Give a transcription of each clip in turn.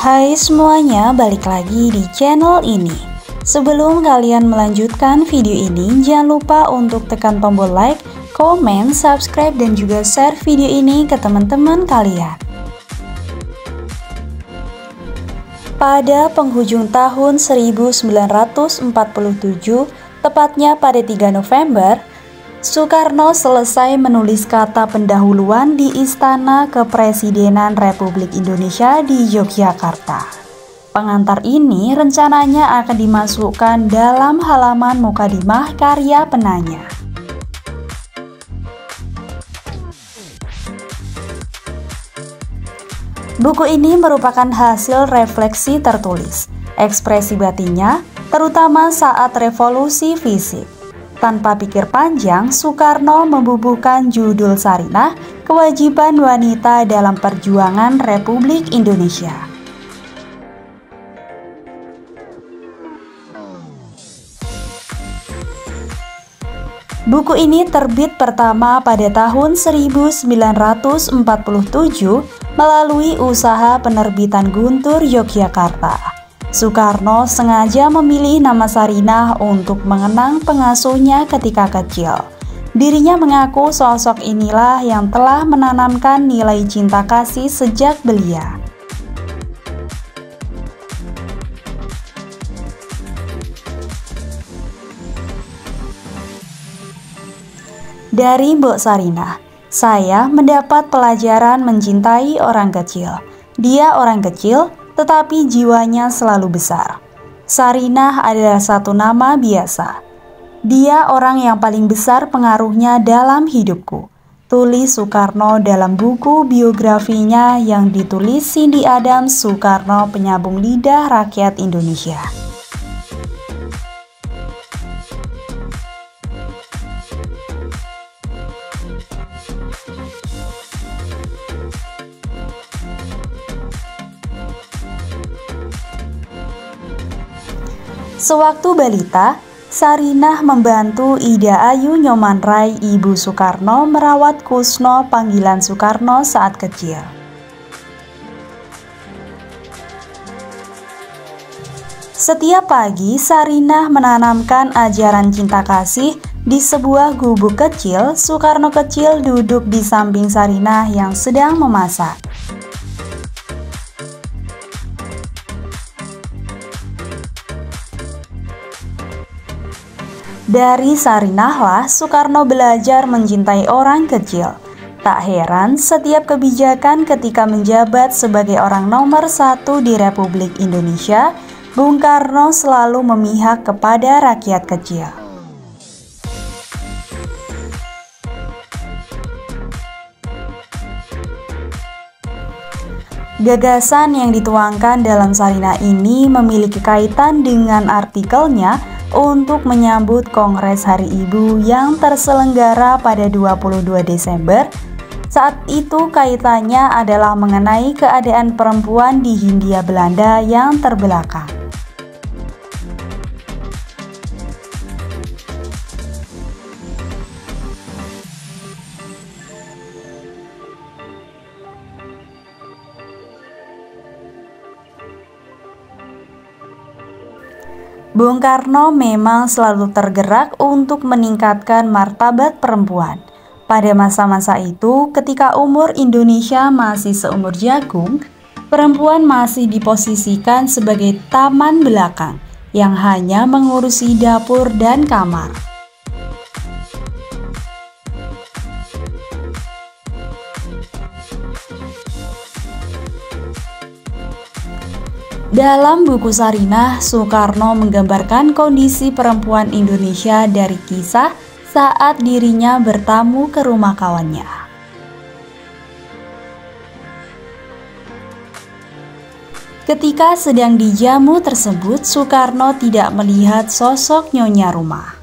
Hai semuanya, balik lagi di channel ini. Sebelum kalian melanjutkan video ini, jangan lupa untuk tekan tombol like, komen, subscribe, dan juga share video ini ke teman-teman kalian. Pada penghujung tahun 1947, tepatnya pada 3 November, Soekarno selesai menulis kata pendahuluan di Istana Kepresidenan Republik Indonesia di Yogyakarta. Pengantar ini rencananya akan dimasukkan dalam halaman mukadimah karya penanya. Buku ini merupakan hasil refleksi tertulis, ekspresi batinnya, terutama saat revolusi fisik. Tanpa pikir panjang, Soekarno membubuhkan judul Sarinah, Kewajiban Wanita dalam Perjuangan Republik Indonesia. Buku ini terbit pertama pada tahun 1947 melalui usaha penerbitan Guntur Yogyakarta. Soekarno sengaja memilih nama Sarinah untuk mengenang pengasuhnya ketika kecil. Dirinya mengaku sosok inilah yang telah menanamkan nilai cinta kasih sejak belia. Dari Mbok Sarinah, saya mendapat pelajaran mencintai orang kecil. Dia orang kecil, tetapi jiwanya selalu besar. Sarinah adalah satu nama biasa. Dia orang yang paling besar pengaruhnya dalam hidupku, tulis Soekarno dalam buku biografinya yang ditulis Cindy Adams, Soekarno Penyambung Lidah Rakyat Indonesia. Sewaktu balita, Sarinah membantu Ida Ayu Nyomanrai, ibu Soekarno, merawat Kusno, panggilan Soekarno saat kecil. Setiap pagi, Sarinah menanamkan ajaran cinta kasih di sebuah gubuk kecil. Soekarno kecil duduk di samping Sarinah yang sedang memasak. Dari Sarinahlah Soekarno belajar mencintai orang kecil. Tak heran setiap kebijakan ketika menjabat sebagai orang nomor 1 di Republik Indonesia, Bung Karno selalu memihak kepada rakyat kecil. Gagasan yang dituangkan dalam Sarinah ini memiliki kaitan dengan artikelnya untuk menyambut Kongres Hari Ibu yang terselenggara pada 22 Desember. Saat itu kaitannya adalah mengenai keadaan perempuan di Hindia Belanda yang terbelakang. Bung Karno memang selalu tergerak untuk meningkatkan martabat perempuan. Pada masa-masa itu, ketika umur Indonesia masih seumur jagung, perempuan masih diposisikan sebagai taman belakang yang hanya mengurusi dapur dan kamar. Dalam buku Sarinah, Soekarno menggambarkan kondisi perempuan Indonesia dari kisah saat dirinya bertamu ke rumah kawannya. Ketika sedang di jamu tersebut, Soekarno tidak melihat sosok Nyonya Rumah.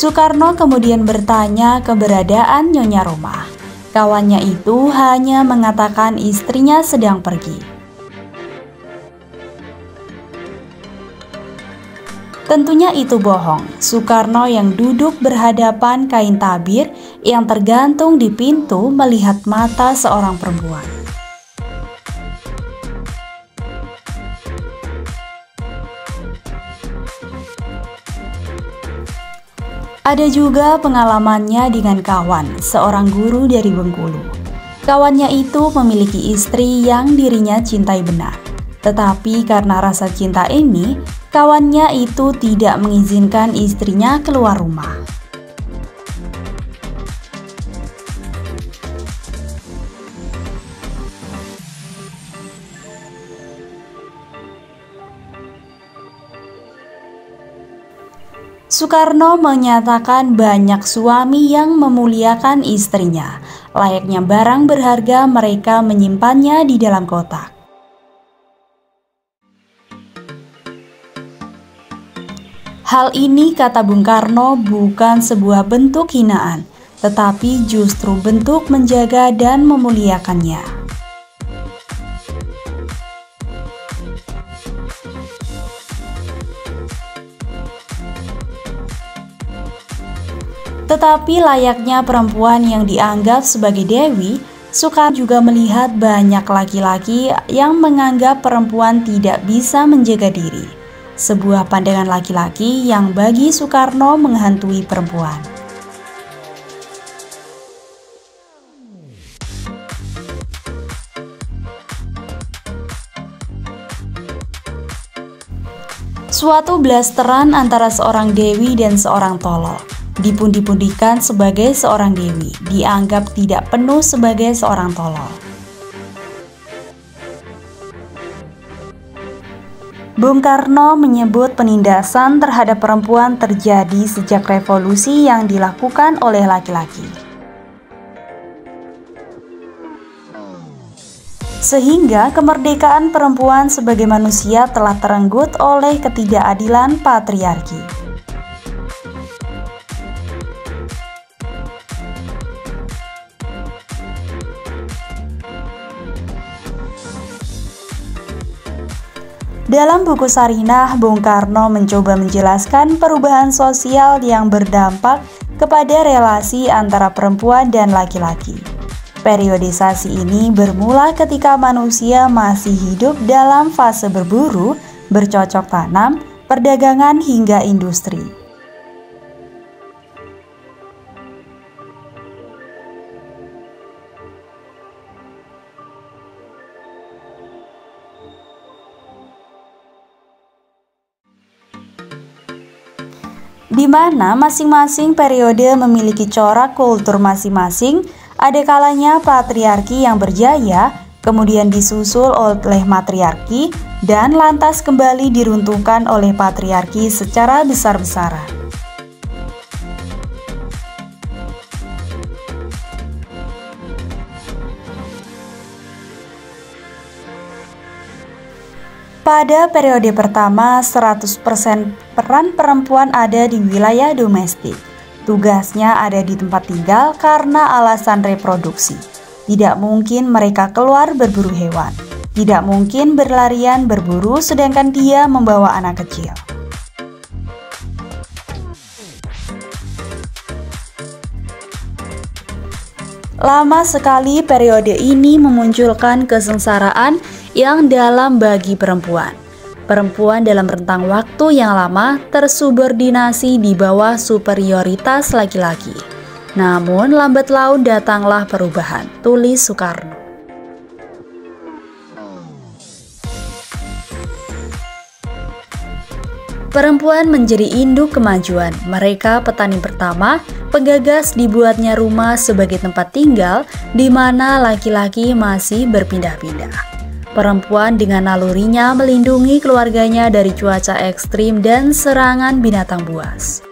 Soekarno kemudian bertanya keberadaan Nyonya Rumah. Kawannya itu hanya mengatakan istrinya sedang pergi. Tentunya itu bohong. Soekarno yang duduk berhadapan kain tabir yang tergantung di pintu melihat mata seorang perempuan. Ada juga pengalamannya dengan kawan, seorang guru dari Bengkulu. Kawannya itu memiliki istri yang dirinya cintai benar. Tetapi karena rasa cinta ini, kawannya itu tidak mengizinkan istrinya keluar rumah. Soekarno menyatakan banyak suami yang memuliakan istrinya. Layaknya barang berharga, mereka menyimpannya di dalam kotak. Hal ini, kata Bung Karno, bukan sebuah bentuk hinaan, tetapi justru bentuk menjaga dan memuliakannya. Tetapi layaknya perempuan yang dianggap sebagai dewi, Soekarno juga melihat banyak laki-laki yang menganggap perempuan tidak bisa menjaga diri. Sebuah pandangan laki-laki yang bagi Soekarno menghantui perempuan. Suatu blasteran antara seorang dewi dan seorang tolol. Dipundi-pundikan sebagai seorang dewi, dianggap tidak penuh sebagai seorang tolol. Bung Karno menyebut penindasan terhadap perempuan terjadi sejak revolusi yang dilakukan oleh laki-laki. Sehingga kemerdekaan perempuan sebagai manusia telah terenggut oleh ketidakadilan patriarki. Dalam buku Sarinah, Bung Karno mencoba menjelaskan perubahan sosial yang berdampak kepada relasi antara perempuan dan laki-laki. Periodisasi ini bermula ketika manusia masih hidup dalam fase berburu, bercocok tanam, perdagangan hingga industri. Di mana masing-masing periode memiliki corak kultur masing-masing, ada kalanya patriarki yang berjaya, kemudian disusul oleh matriarki, dan lantas kembali diruntuhkan oleh patriarki secara besar-besaran. Pada periode pertama, 100% peran perempuan ada di wilayah domestik. Tugasnya ada di tempat tinggal karena alasan reproduksi. Tidak mungkin mereka keluar berburu hewan. Tidak mungkin berlarian berburu sedangkan dia membawa anak kecil. Lama sekali periode ini memunculkan kesengsaraan yang dalam bagi perempuan. Perempuan dalam rentang waktu yang lama tersubordinasi di bawah superioritas laki-laki. Namun lambat laun datanglah perubahan, tulis Soekarno. Perempuan menjadi induk kemajuan. Mereka petani pertama, penggagas dibuatnya rumah sebagai tempat tinggal di mana laki-laki masih berpindah-pindah. Perempuan dengan nalurinya melindungi keluarganya dari cuaca ekstrim dan serangan binatang buas.